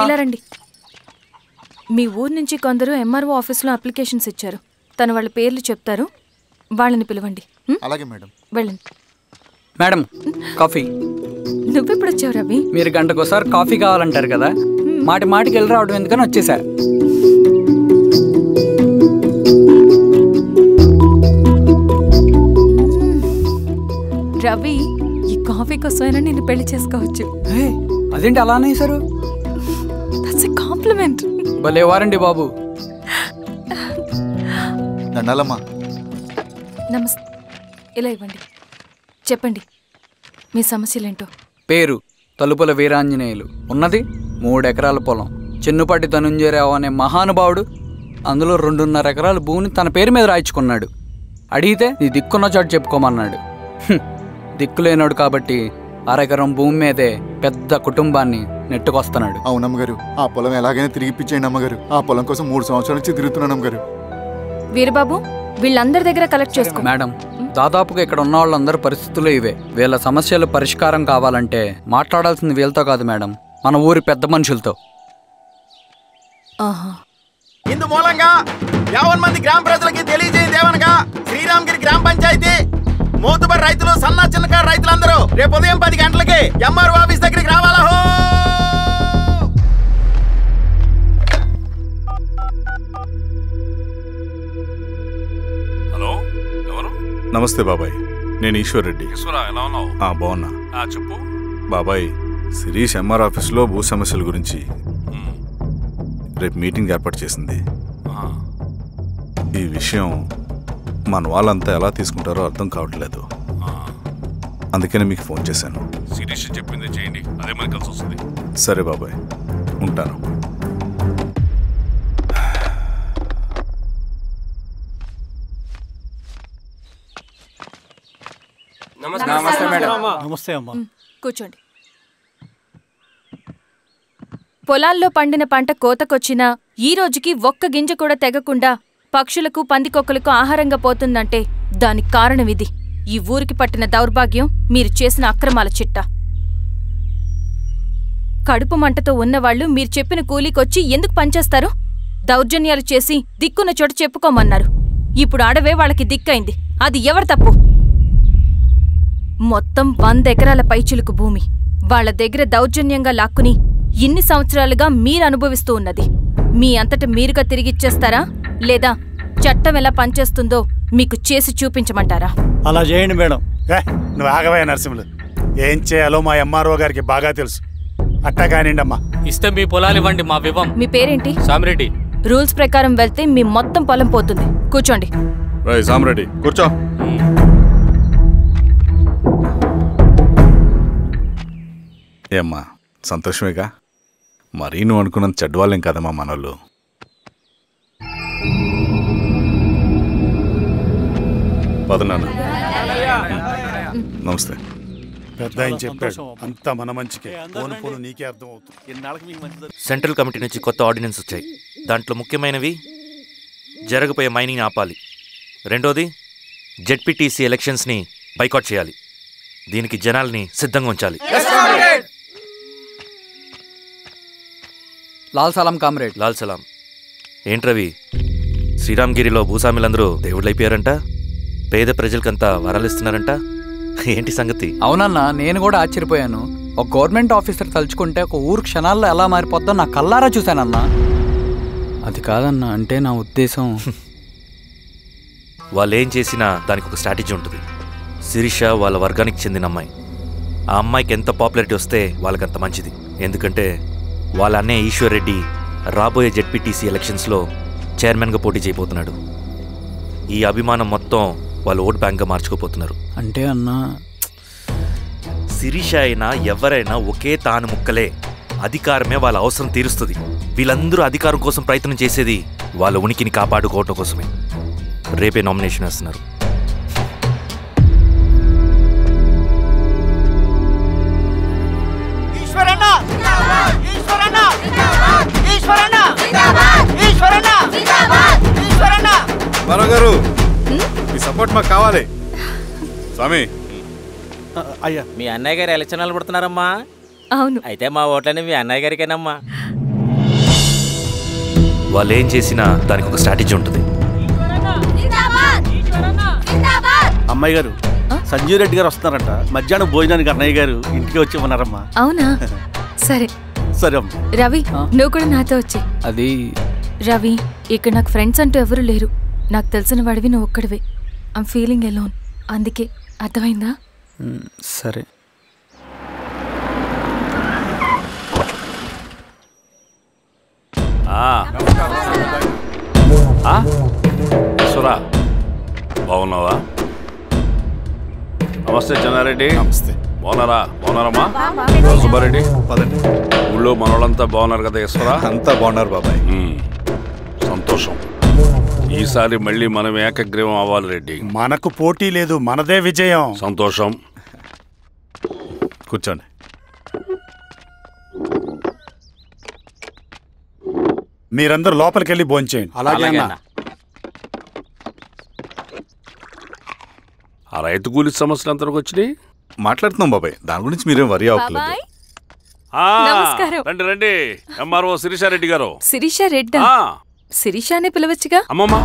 ఇలా రండి. మీ ఊరు నుంచి కొందరు ఎంఆర్ఓ ఆఫీస్లో అప్లికేషన్స్ ఇచ్చారు. తను వాళ్ళ పేర్లు చెప్తారు, వాళ్ళని పిలవండి. అలాగే మేడం. వెళ్ళండి. Madam coffee. నువ్వెప్పుడు వచ్చావు రవి? మీరు గంటకోసారి కాఫీ కావాలంటారు కదా, మాటి మాటికి వెళ్ళి రావడం ఎందుకని వచ్చేసా. రవి, ఈ కాఫీ కోసమైనా నేను పెళ్లి చేసుకోవచ్చు. అదేంటి అలా అనేసారు? That's a compliment. భలే వారండి బాబు. దండాలమ్మా. నమస్తే. ఇలా ఇవ్వండి. చెప్పండి మీ సమస్యలేంటో. పేరు తలుపుల వీరాంజనేయులు, ఉన్నది 3 ఎకరాల పొలం. చిన్నుపాటి ధనుంజయరావు అనే మహానుభావుడు అందులో 2.5 ఎకరాల భూమిని తన పేరు మీద రాయించుకున్నాడు. అడిగితే నీ దిక్కున్న చోటు చెప్పుకోమన్నాడు. దిక్కులేనాడు కాబట్టి 1/2 ఎకరం భూమి మీదే పెద్ద కుటుంబాన్ని నెట్టుకొస్తున్నాడు. అవునమ్మగారు, ఆ పొలం ఎలాగైనా తిరిగి ఇప్పించేయండి అమ్మగారు. ఆ పొలం కోసం 3 సంవత్సరాల నుంచి తిరుగుతున్నాను అమ్మగారు. వీరబాబు, వీళ్ళందరి దగ్గర కలెక్ట్ చేసుకో. మేడం, దాదాపుగా ఇక్కడ ఉన్న వాళ్ళందరి పరిస్థితులు ఇవే. వీళ్ళ సమస్యలు పరిష్కారం కావాలంటే మాట్లాడాల్సింది వీళ్ళతో కాదు మేడం, మన ఊరి పెద్ద మనుషులతో. ఇందు మూలంగా 50 మంది గ్రామ ప్రజలకి తెలియజేయండి ఏమనగా, శ్రీరామగిరి గ్రామ పంచాయతీ మోతుబరి రైతులు, సన్న చిన్నకారు రైతులందరూ రేపు ఉదయం 10 గంటలకి ఎంఆర్ఓ ఆఫీస్ దగ్గరికి రావాలా. హలో, ఎవరు? నమస్తే బాబాయ్, నేను ఈశ్వర్ రెడ్డి. ఎలా ఉన్నావు? బాగున్నా. చెప్పు బాబాయ్, శిరీష్ ఎంఆర్ ఆఫీస్లో భూ సమస్యల గురించి రేపు మీటింగ్ ఏర్పాటు చేసింది. ఈ విషయం మన వాళ్ళంతా ఎలా తీసుకుంటారో అర్థం కావట్లేదు. అందుకనే మీకు ఫోన్ చేశాను. శిరీష్ చెప్పింది చేయండి, అదే మనకి కలిసి వస్తుంది. సరే బాబాయ్, ఉంటాను. నమస్తే మేడం. నమస్తే అమ్మా. కూర్చోండి. పొలాల్లో పండిన పంట కోతకొచ్చినా ఈ రోజుకి ఒక్క గింజ కూడా తెగకుండా పక్షులకు, పందికొక్కలకు ఆహారంగా పోతుందంటే దానికి కారణం ఇది. ఈ ఊరికి పట్టిన దౌర్భాగ్యం మీరు చేసిన అక్రమాల చిట్టా. కడుపు మంటతో ఉన్నవాళ్లు మీరు చెప్పిన కూలీకొచ్చి ఎందుకు పనిచేస్తారు? దౌర్జన్యాలు చేసి దిక్కున్న చోటు చెప్పుకోమన్నారు. ఇప్పుడు అడవే వాళ్ళకి దిక్కైంది. అది ఎవరి తప్పు? మొత్తం 100 ఎకరాల పైచిలుకు భూమి వాళ్ల దగ్గర దౌర్జన్యంగా లాక్కుని ఇన్ని సంవత్సరాలుగా మీరు అనుభవిస్తూ ఉన్నది. మీ అంతట మీరుగా తిరిగిచ్చేస్తారా, లేదా చట్టం ఎలా పనిచేస్తుందో మీకు చేసి చూపించమంటారా? అలా చేయండి మేడం. నువ్వు ఆగవయ్య నరసింహులు. ఏం చేయాలో మా ఎంఆర్ఓ గారికి బాగా తెలుసు. అట్టా కానిండమ్మా. ఇస్తే మీ పొలాలు ఇవ్వండి, మా వివం. మీ పేరేంటి? సామిరెడ్డి. రూల్స్ ప్రకారం వెళ్తే మీ మొత్తం పొలం పోతుంది. కూర్చోండి. సామిరెడ్డి కూర్చో. ఏమ్మా, సంతోషమేగా? మరీ నువ్వు అనుకున్నంత చెడ్డవాళ్ళేం కదమ్మా మనోళ్ళు. పదనాన్న. నమస్తే. పెద్ద ఆయన చెప్పాడు, అంతా మన మంచికే. పోను పోను నీకే అర్థం అవుతుంది. సెంట్రల్ కమిటీ నుంచి కొత్త ఆర్డినెన్స్ వచ్చాయి. దాంట్లో ముఖ్యమైనవి జరగబోయే మైనింగ్ ఆపాలి, రెండోది జెడ్పీటీసీ ఎలక్షన్స్ని బైకాట్ చేయాలి, దీనికి జనాల్ని సిద్ధంగా ఉంచాలి. లాల్ సలాం కామ్రేడ్. లాల్ సలాం. ఏంట్రవి, శ్రీరామగిరిలో భూస్వాములందరూ దేవుళ్ళైపోయారంట, పేద ప్రజలకంతా వరాలిస్తున్నారంట, ఏంటి సంగతి? అవునన్నా, నేను కూడా ఆశ్చర్యపోయాను. ఒక గవర్నమెంట్ ఆఫీసర్ తలుచుకుంటే ఒక ఊరు క్షణాల్లో ఎలా మారిపోద్దో నా కల్లారా చూశానన్నా. అది కాదన్నా, అంటే నా ఉద్దేశం వాళ్ళు ఏం చేసినా దానికి ఒక స్ట్రాటజీ ఉంటుంది. శిరీష వాళ్ళ వర్గానికి చెందిన అమ్మాయి. ఆ అమ్మాయికి ఎంత పాపులారిటీ వస్తే వాళ్ళకంత మంచిది. ఎందుకంటే వాళ్ళ అన్నయ్య ఈశ్వర్ రెడ్డి రాబోయే జెడ్పీటీసీ ఎలక్షన్స్లో చైర్మన్గా పోటీ చేయబోతున్నాడు. ఈ అభిమానం మొత్తం వాళ్ళు ఓట్ బ్యాంక్గా మార్చుకోపోతున్నారు. అంటే అన్నా, శిరీష అయినా ఎవరైనా ఒకే తాను ముక్కలే. అధికారమే వాళ్ళ అవసరం తీరుస్తుంది. వీళ్ళందరూ అధికారం కోసం ప్రయత్నం చేసేది వాళ్ళ ఉనికిని కాపాడుకోవటం కోసమే. రేపే నామినేషన్ వేస్తున్నారు. గారు, మీ సపోర్ట్ మాకు కావాలి. స్వామి. అయ్యా, మీ అన్నయ్య గారు ఎలక్షన్లు పడుతున్నారమ్మా. అవును. అయితే మా ఓట్లని మీ అన్నయ్య గారికేనమ్మా. వాళ్ళు ఏం చేసినా దానికి ఒక స్ట్రాటజీ ఉంటుంది. అమ్మాయి గారు, సంజీవ్ రెడ్డి గారు వస్తున్నారంట. మధ్యాహ్నం భోజనానికి అన్నయ్య గారు ఇంటికి వచ్చి ఉన్నారమ్మా. అవునా? సరే సరే అమ్మా. రవి, నువ్వు కూడా నాతో వచ్చి. అది రవి, ఇక్కడ నాకు ఫ్రెండ్స్ అంటూ ఎవరు లేరు. నాకు తెలిసిన వాడివి నువ్వు ఒక్కడివే. I'm feeling alone. అందుకే, అర్థమైందా? సరే. సురా, బాగున్నావా? నమస్తే చెన్నారెడ్డి. నమస్తే. బాగున్నారమ్మా? సుబ్బారెడ్డి, పదండి. ఊళ్ళో మనోళ్ళంతా బాగున్నారు కదా ఈశ్వరా? అంతా బాగున్నారు బాబాయ్. సంతోషం. ఈసారి మళ్ళీ మనం ఏకగ్రీవం అవ్వాలి రెడ్డి. మనకు పోటీ లేదు, మనదే విజయం. సంతోషం. కూర్చోండి. మీరందరూ లోపలికి వెళ్ళి భోంచేయండి. అలాగే అన్న. ఆ రైతు కూలి సమస్యలు ఎంతవరకు వచ్చినాయి? మాట్లాడుతున్నాం బాబాయ్, దాని గురించి మీరేం వరి అవ్వట్లేదు. నమస్కారం. రండి రండి. ఎంఆర్ఓ శిరీషారెడ్డి గారు. శిరీష రెడ్డా? శిరీష అనే పిలవచ్చుగా. అమ్మమ్మ,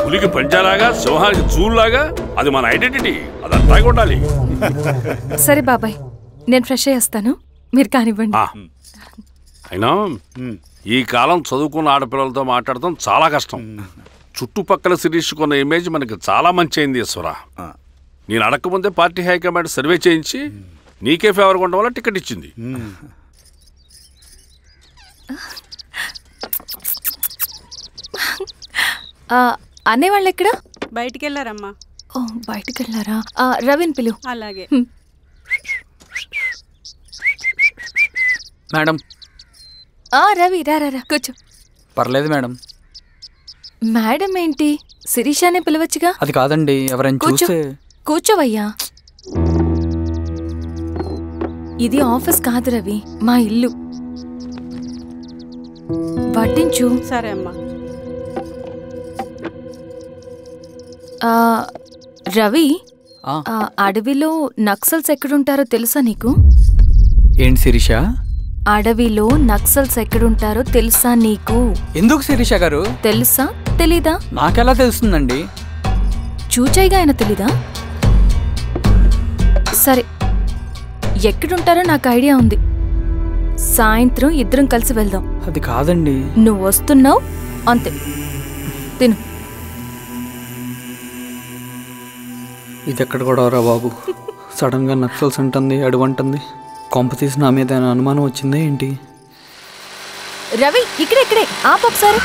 పులికి పంచాలాగా, సింహానికి చూలాగా అది మన ఐడెంటిటీ. అది అట్లాగే ఉండాలి. సరే బాబాయ్, నేను ఫ్రెష్ అయ్యేస్తాను, మీరు కానివ్వండి. అయినా ఈ కాలం చదువుకున్న ఆడపిల్లలతో మాట్లాడటం చాలా కష్టం. చుట్టుపక్కల శిరీషకున్న ఇమేజ్ మనకి చాలా మంచి అయింది ఈశ్వరా. నేను అడగకముందే పార్టీ హైకమాండ్ సర్వే చేయించి నీకే ఫేవర్గా ఉండడం వల్ల టికెట్ ఇచ్చింది. అనేవాళ్ళు ఎక్కడ? బయటికి వెళ్ళారమ్మా. ఓ, బయటికి వెళ్ళారా? రవిని పిలు. అలాగే. మేడం. రవి, రా రా రా, కూర్చో. పర్లేదు మేడం. మేడం ఏంటి? శిరీషానే పిలవచ్చుగా. అది కాదండి, ఎవరైనా చూస్తే. కూర్చోవయ్యా. ఇది ఆఫీస్ కాదు రవి, మా ఇల్లు. వడ్డించు. సరే అమ్మా. రవి, అడవిలో నక్సల్స్ ఎక్కడుంటారో తెలుసా నీకు? ఏంటి శిరీష? అడవిలో నక్సల్స్ ఎక్కడుంటారో తెలుసా నీకు? ఎందుకు శిరీష గారు? తెలుసా తెలీదా? నాకెలా తెలుస్తుందండి? చూచాయిగా ఆయన తెలీదా? సరే, ఎక్కడుంటారో నాకు ఐడియా ఉంది. సాయంత్రం ఇద్దరం కలిసి వెళ్దాం. అది కాదండి. నువ్వు వస్తున్నావు అంతే. తిను. ఇది ఎక్కడ కూడా రా బాబు. సడన్ గా నక్సల్స్ అంటుంది, అడువంటుంది. కొంప తీసి నా మీద అనుమానం వచ్చిందే ఏంటి? రవి, ఇక్కడే ఆపొకసారి.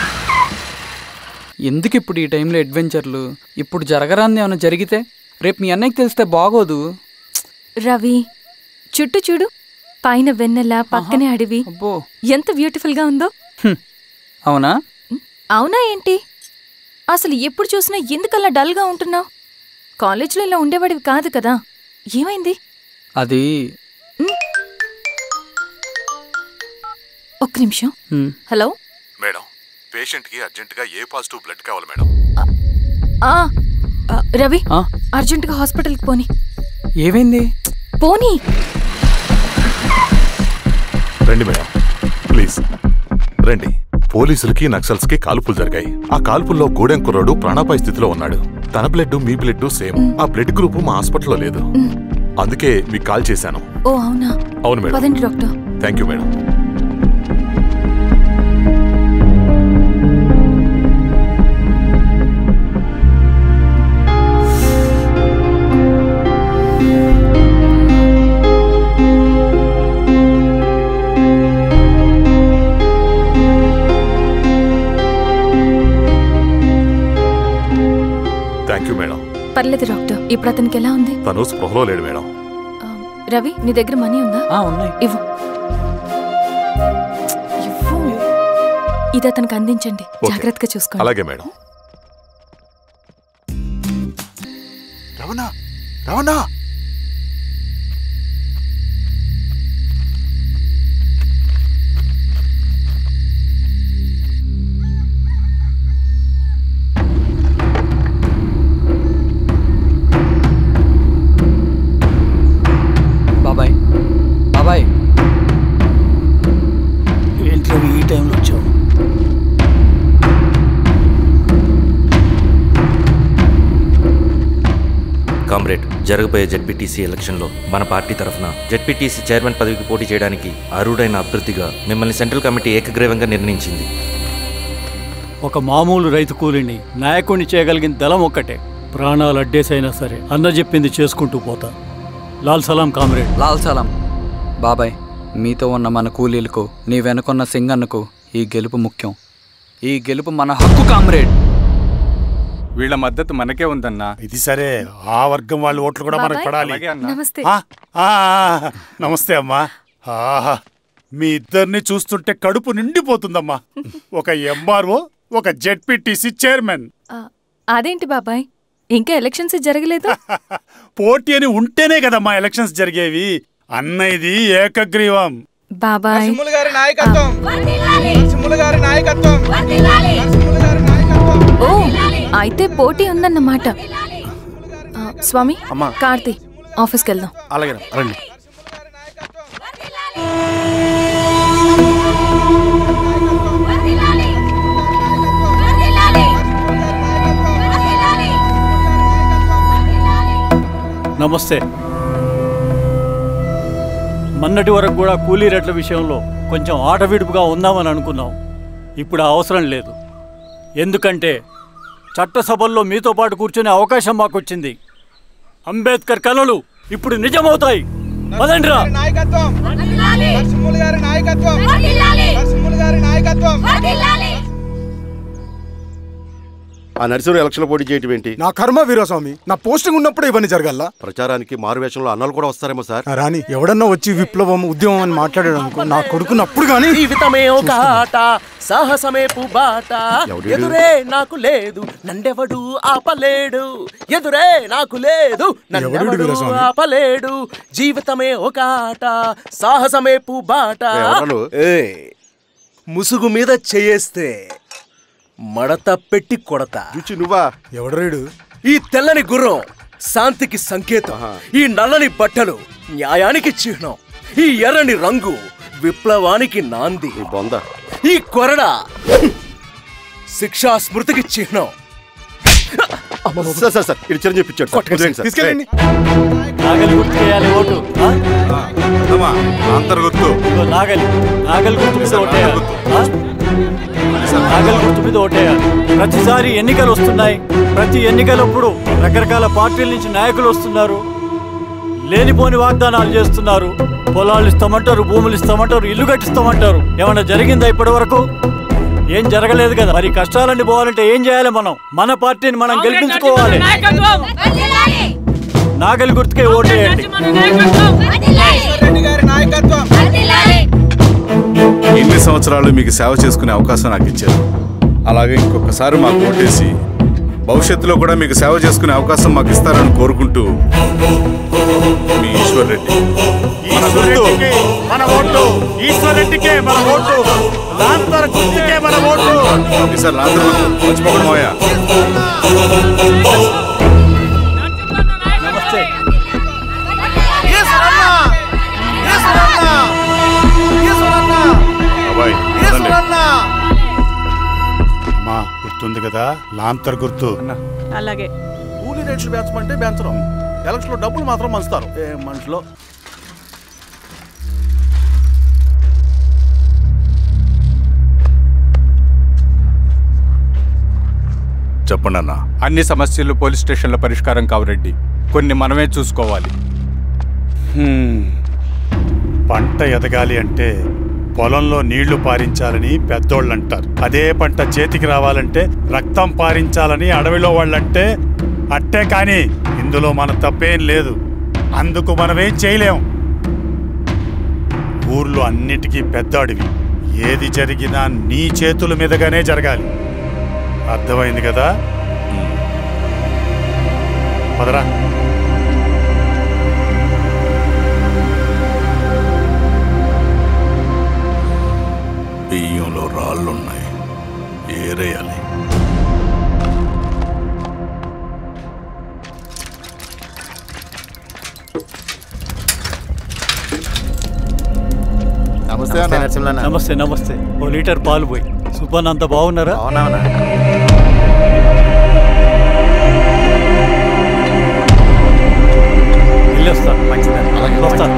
ఎందుకు ఇప్పుడు ఈ టైంలో అడ్వెంచర్లు? ఇప్పుడు జరగరాంది ఏమైనా జరిగితే రేపు మీ అన్నయ్యకి తెలిస్తే బాగోదు. రవి, చుట్టూ చూడు. పైన వెన్నెల, పక్కనే అడవి. ఎంత బ్యూటిఫుల్ గా ఉందో. అవునా? అవునా ఏంటి? అసలు ఎప్పుడు చూసినా ఎందుకలా డల్ గా ఉంటున్నావు? కాలేజ్లో ఇలా ఉండేవాడివి కాదు కదా, ఏమైంది? అది ఒక్క నిమిషం. హలో మేడం, పేషెంట్ కి అర్జెంట్ గా ఏ పాజిటివ్ బ్లడ్ కావాలి మేడం. రవి, అర్జెంట్ గా హాస్పిటల్కి పోనీ. ఏమైంది? పోనీ. రండి మేడం, ప్లీజ్ రండి. పోలీసులకి నక్సల్స్ కి కాల్పులు జరిగాయి. ఆ కాల్పుల్లో గూడెం కుర్రాడు ప్రాణాపాయ స్థితిలో ఉన్నాడు. తన బ్లడ్ మీ బ్లడ్ సేమ్. ఆ బ్లడ్ గ్రూప్ మా హాస్పిటల్లో లేదు, అందుకే మీకు కాల్ చేశాను. ఓ అవునా? అవును మేడం. పదండి doctor. Thank you madam. Thank you madam. పర్లేదు డాక్టర్. ఇప్పుడు అతనికి ఎలా ఉంది? తను స్పృహలో లేడు మేడం. రవి, నీ దగ్గర మనీ ఉందా? ఉన్నాయి. ఇవ్వు. ఇది అతనికి అందించండి, జాగ్రత్తగా చూసుకోండి. అలాగే మేడం. రవణ, రవణ. బాబాయ్, బాబాయ్, జరగబోయే జెడ్పీటీసీ ఎలక్షన్లో మన పార్టీ తరఫున జెడ్పీటీసీ చైర్మన్ పదవికి పోటీ చేయడానికి అర్హుడైన అభ్యర్థిగా మిమ్మల్ని సెంట్రల్ కమిటీ ఏకగ్రీవంగా నిర్ణయించింది. ఒక మామూలు రైతు కూలిని నాయకుడిని చేయగలిగిన దళం ఒక్కటే. ప్రాణాలు అడ్డేసైనా సరే అన్న చెప్పింది చేసుకుంటూ పోతా. లాల్ సలాం కామ్రేడ్. లాల్ సలాం. బాబాయ్, మీతో ఉన్న మన కూలీలకు, నీ వెనుకున్న సింగన్నకు ఈ గెలుపు ముఖ్యం. ఈ గెలుపు మన హక్కు కామ్రేడ్. వీళ్ళ మద్దతు మనకే ఉందన్నా. ఇది సరే, ఆ వర్గం వాళ్ళ ఓట్లు కూడా మనకు పడాలి. నమస్తే. నమస్తే అమ్మా. మీ ఇద్దరిని చూస్తుంటే కడుపు నిండిపోతుందమ్మా. ఒక ఎంఆర్ఓ, ఒక జెడ్పీటీసీ చైర్మన్. అదేంటి బాబాయ్, ఇంకా ఎలక్షన్స్ జరగలేదు? పోటీ అని ఉంటేనే కదమ్మా ఎలక్షన్స్ జరిగేవి. అన్నయ్యది ఏకగ్రీవం. బాబాయ్ గారి నాయకత్వం. గారి నాయకత్వం. ఓ, అయితే పోటీ ఉందన్నమాట. స్వామి, కార్తీ, ఆఫీస్కి వెళ్దాం. అలాగే రండి. నమస్తే. మొన్నటి వరకు కూడా కూలీ రేట్ల విషయంలో కొంచెం ఆటవిడుపుగా ఉందామని అనుకున్నాం. ఇప్పుడు ఆ అవసరం లేదు. ఎందుకంటే చట్టసభల్లో మీతో పాటు కూర్చునే అవకాశం మాకు వచ్చింది. అంబేద్కర్ కలలు ఇప్పుడు నిజమవుతాయి. పదండ్రా. ఆ నరసింహ ఎలక్షన్ పోటీ చేయటం ఏంటి? నా కర్మ వీరస్వామి, నా పోస్టింగ్ ఉన్నప్పుడు ఇవన్నీ జరగాల. ప్రచారానికి మారువేషంలో అన్నలు కూడా వస్తారేమో సార్. రాని ఎవడన్నా వచ్చి విప్లవం ఉద్యమం అని మాట్లాడాడు అనుకో, నా కొడుకున్నప్పుడు గానీ జీవితమే ఒక ఆట, సాహసమే పుబాట, ఎదురే నాకు లేదు నన్నెవడు ఆపలేడు, ఎదురే నాకు లేదు నన్నెవడు ఆపలేడు, జీవితమే ఒక ఆట, సాహసమే పుబాట. ముసుగు మీద చేయేస్తే మడత పెట్టి కొడతా. నువ్వా? ఎవడరేడు? ఈ తెల్లని గుర్రం శాంతికి సంకేతం, ఈ నల్లని బట్టలు న్యాయానికి చిహ్నం, ఈ ఎర్రని రంగు విప్లవానికి నాంది, ఈ కొరడ శిక్షా స్మృతికి చిహ్నం. చిరంజీవి నాగలి గుర్తు వేయాలి ఓటు. నాగలి గుర్తు మీద ఓటేయాలి. నాగలి గుర్తు మీద ఓటేయాలి. ప్రతిసారి ఎన్నికలు వస్తున్నాయి. ప్రతి ఎన్నికలప్పుడు రకరకాల పార్టీల నుంచి నాయకులు వస్తున్నారు. లేనిపోని వాగ్దానాలు చేస్తున్నారు. పొలాలు ఇస్తామంటారు, భూములు ఇస్తామంటారు, ఇల్లు కట్టిస్తామంటారు. ఏమన్నా జరిగిందా ఇప్పటి వరకు? ఏం జరగలేదు కదా. మరి కష్టాలన్నీ పోవాలంటే ఏం చేయాలి? మనం మన పార్టీని మనం గెలిపించుకోవాలి. నాగలి గుర్తుకే ఓటేయండి. ఇన్ని సంవత్సరాలు మీకు సేవ చేసుకునే అవకాశం నాకు ఇచ్చారు. అలాగే ఇంకొకసారి మాకు ఓటేసి భవిష్యత్తులో కూడా మీకు సేవ చేసుకునే అవకాశం మాకు ఇస్తారని కోరుకుంటూ మీ ఈశ్వర్ రెడ్డి. మన ఓటు ఈశ్వర్ రెడ్డికే, మన ఓటు లాంతర్ గుర్తుకే, మన ఓటు. సార్ లాంతర్ మర్చిపోకుండా మోయా. నమస్తే. అమ్మా, గుర్తుంది కదా లాంతర్ గుర్తు. అలాగే. కూలీ రేట్లు పెంచమంటే పెంచడం, ఎలక్షన్ లో డబ్బులు మాత్రం మంచుతారు. ఏ మనుషులో. చెప్పండి అన్న. అన్ని సమస్యలు పోలీస్ స్టేషన్లో పరిష్కారం కావు రెడ్డి, కొన్ని మనమే చూసుకోవాలి. పంట ఎదగాలి అంటే పొలంలో నీళ్లు పారించాలని పెద్దోళ్ళు అంటారు. అదే పంట చేతికి రావాలంటే రక్తం పారించాలని అడవిలో వాళ్ళంటే అట్టే. కానీ ఇందులో మన తప్పేం లేదు. అందుకు మనమేం చేయలేం. ఊర్లో అన్నిటికీ పెద్ద అడవి. ఏది జరిగినా నీ చేతుల మీదగానే జరగాలి. అర్థమైంది కదా? పదరా. బియ్యంలో రాళ్ళున్నాయి, ఏరేయాలి. నమస్తే. నమస్తే. ఓ లీటర్ పాలు పోయి. సుబ్బన్ అంత బాగున్నారా? వెళ్ళొస్తాను. మంచిదండి, వస్తాను.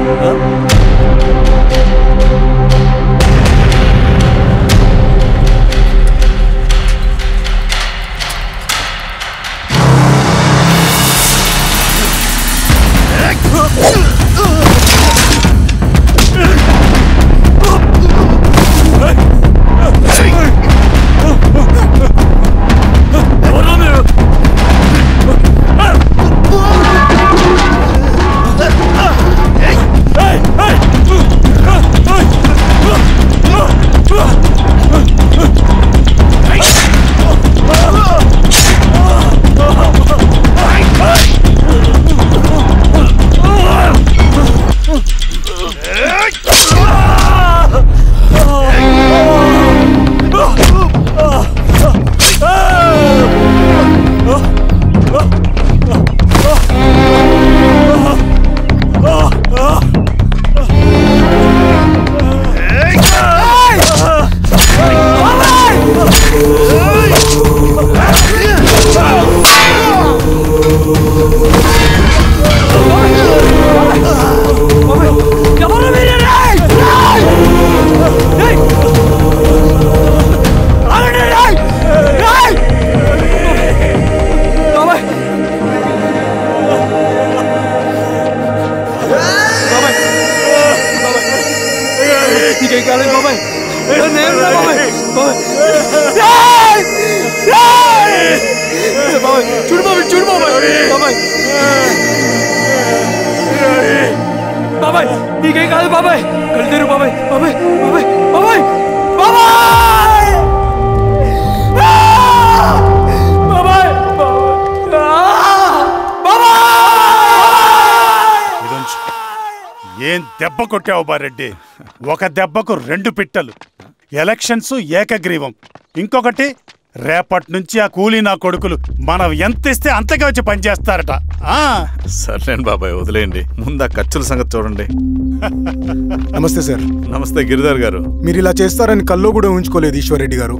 ఏం దెబ్బ కొట్టావు బారెడ్డి, ఒక దెబ్బకు 2 పిట్టలు. ఎలక్షన్స్ ఏకగ్రీవం. ఇంకొకటి, రేపటి నుంచి ఆ కూలీ నా కొడుకులు మనం ఎంత ఇస్తే అంతగా వచ్చి పనిచేస్తారట. సర్లేండి బాబాయ్, వదిలేయండి. ముందు ఆ ఖర్చుల సంగతి చూడండి. నమస్తే సార్. నమస్తే గిరిధర్ గారు. మీరు ఇలా చేస్తారని కల్లో కూడా ఊహించుకోలేదు ఈశ్వర్రెడ్డి గారు.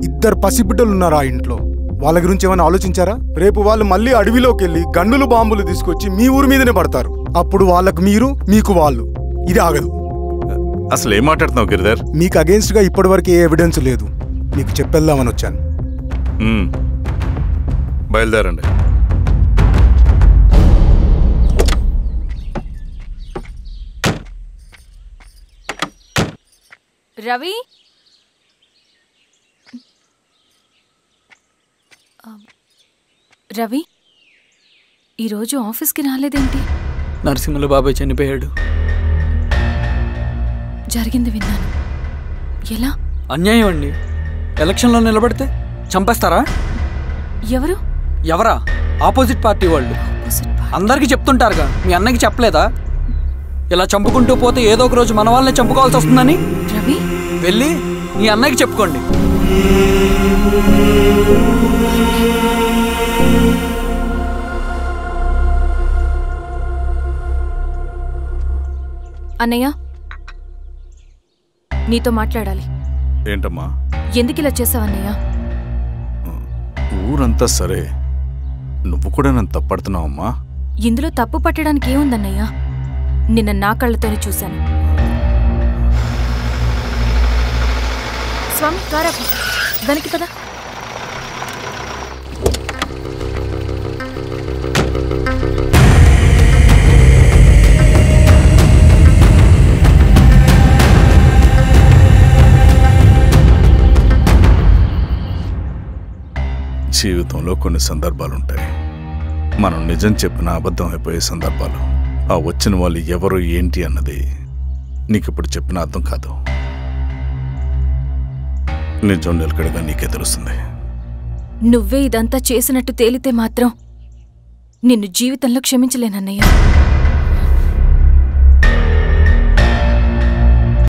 2 పసిబిడ్డలు ఉన్నారు ఆ ఇంట్లో. వాళ్ళ గురించి ఏమైనా ఆలోచించారా? రేపు వాళ్ళు మళ్ళీ అడవిలోకి వెళ్ళి గన్నులు బాంబులు తీసుకొచ్చి మీ ఊరి మీదనే పడతారు. అప్పుడు వాళ్ళకు మీరు, మీకు వాళ్ళు. ఇది ఆగదు. అసలు ఏం మాట్లాడుతున్నావు గిరిధర్? మీకు అగేన్స్ట్ గా ఇప్పటివరకు ఏ ఎవిడెన్స్ లేదు. మీకు చెప్పేద్దామని వచ్చాను. బయలుదేరండి. రవి, రవి ఈరోజు ఆఫీస్కి రాలేదేంటి? నరసింహుల బాబాయ్ చనిపోయాడు. జరిగింది విన్నాను. ఎలా? అన్యాయం అండి. ఎలక్షన్లో నిలబడితే చంపేస్తారా? ఎవరా? ఆపోజిట్ పార్టీ వాళ్ళు. అందరికీ చెప్తుంటారుగా, మీ అన్నకి చెప్పలేదా? ఇలా చంపుకుంటూ పోతే ఏదో ఒక రోజు మన వాళ్ళని చంపుకోవాల్సి వస్తుందని. రవి, వెళ్ళి మీ అన్నకి చెప్పుకోండి. అన్నయ్య, నీతో మాట్లాడాలి. ఏంటమ్మా? ఎందుకు ఇలా చేసావన్నయ్య? ఊరంతా సరే, నువ్వు కూడా నన్ను తప్పడుతున్నావమ్మా. ఇందులో తప్పు పట్టడానికి ఏముందన్నయ్య? నిన్న నా కళ్ళతోనే చూశాను. స్వామి, కారాపు దానికి పద. జీవితంలో కొన్ని సందర్భాలుంటాయి. మనం నిజం చెప్పిన అబద్ధం అయిపోయే సందర్భాలు. ఆ వచ్చిన వాళ్ళు ఎవరు ఏంటి అన్నది నీకిప్పుడు చెప్పిన అర్థం కాదు. నిజం నిలకడగా నీకే తెలుస్తుంది. నువ్వే ఇదంతా చేసినట్టు తేలితే మాత్రం నిన్ను జీవితంలో క్షమించలేనన్నయ్య.